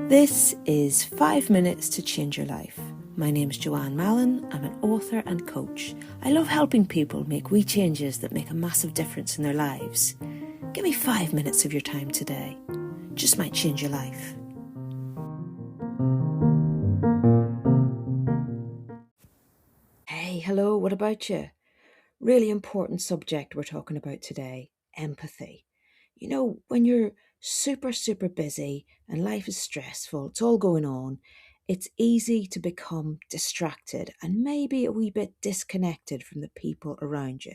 This is 5 Minutes to Change Your Life. My name is Joanne Mallon. I'm an author and coach. I love helping people make wee changes that make a massive difference in their lives. Give me 5 minutes of your time today. Just might change your life. Hey, hello, what about you? Really important subject we're talking about today, empathy. You know, when you're super busy and life is stressful, it's all going on, it's easy to become distracted and maybe a wee bit disconnected from the people around you.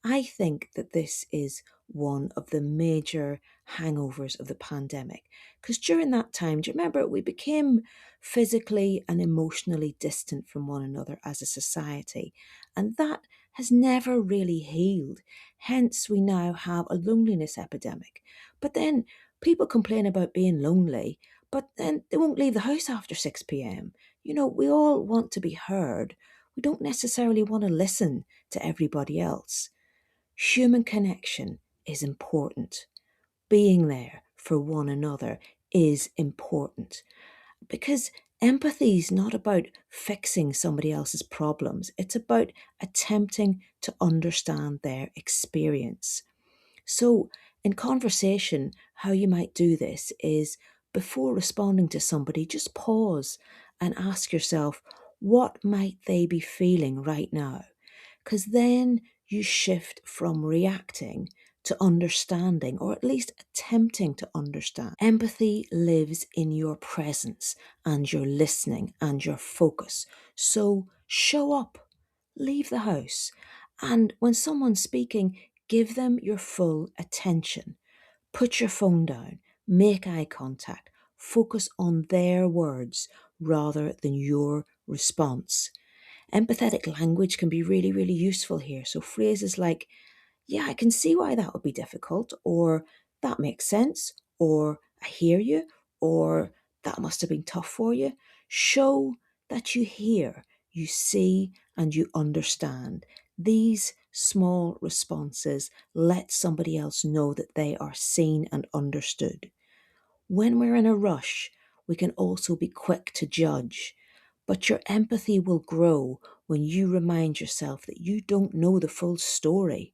I think that this is one of the major hangovers of the pandemic. Because during that time, do you remember, we became physically and emotionally distant from one another as a society. And that has never really healed. Hence, we now have a loneliness epidemic. But then people complain about being lonely, but then they won't leave the house after 6 p.m. You know, we all want to be heard. We don't necessarily want to listen to everybody else. Human connection is important. Being there for one another is important because empathy is not about fixing somebody else's problems. It's about attempting to understand their experience. So, in conversation, how you might do this is before responding to somebody, just pause and ask yourself, what might they be feeling right now? Because then you shift from reacting to understanding, or at least attempting to understand. Empathy lives in your presence and your listening and your focus. So show up, leave the house, and when someone's speaking, give them your full attention. Put your phone down, make eye contact, focus on their words rather than your response. Empathetic language can be really useful here. So phrases like, yeah, I can see why that would be difficult, or that makes sense, or I hear you, or that must have been tough for you. Show that you hear, you see, and you understand. These small responses let somebody else know that they are seen and understood. When we're in a rush, we can also be quick to judge. But your empathy will grow when you remind yourself that you don't know the full story.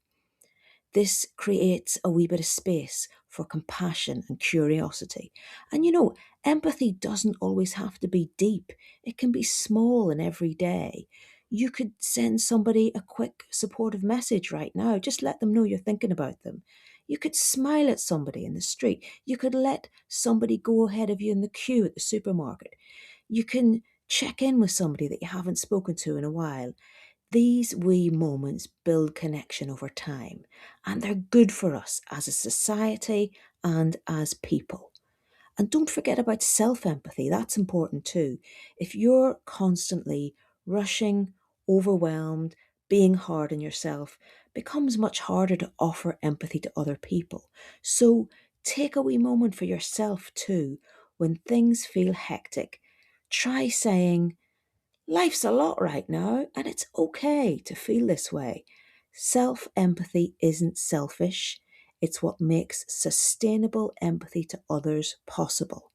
This creates a wee bit of space for compassion and curiosity. And you know, empathy doesn't always have to be deep, it can be small and everyday. You could send somebody a quick supportive message right now. Just let them know you're thinking about them. You could smile at somebody in the street. You could let somebody go ahead of you in the queue at the supermarket. You can check in with somebody that you haven't spoken to in a while. These wee moments build connection over time, and they're good for us as a society and as people. And don't forget about self empathy, that's important too. If you're constantly rushing, overwhelmed, being hard on yourself, it becomes much harder to offer empathy to other people. So take a wee moment for yourself too. When things feel hectic, try saying, life's a lot right now, and it's okay to feel this way. Self empathy isn't selfish, it's what makes sustainable empathy to others possible.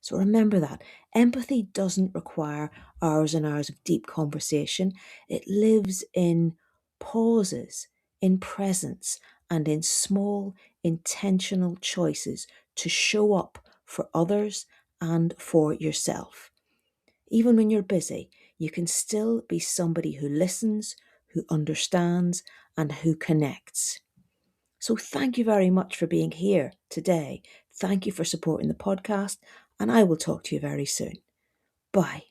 So remember that empathy doesn't require hours and hours of deep conversation, it lives in pauses, in presence, and in small, intentional choices to show up for others and for yourself. Even when you're busy, you can still be somebody who listens, who understands, and who connects. So thank you very much for being here today. Thank you for supporting the podcast, and I will talk to you very soon. Bye.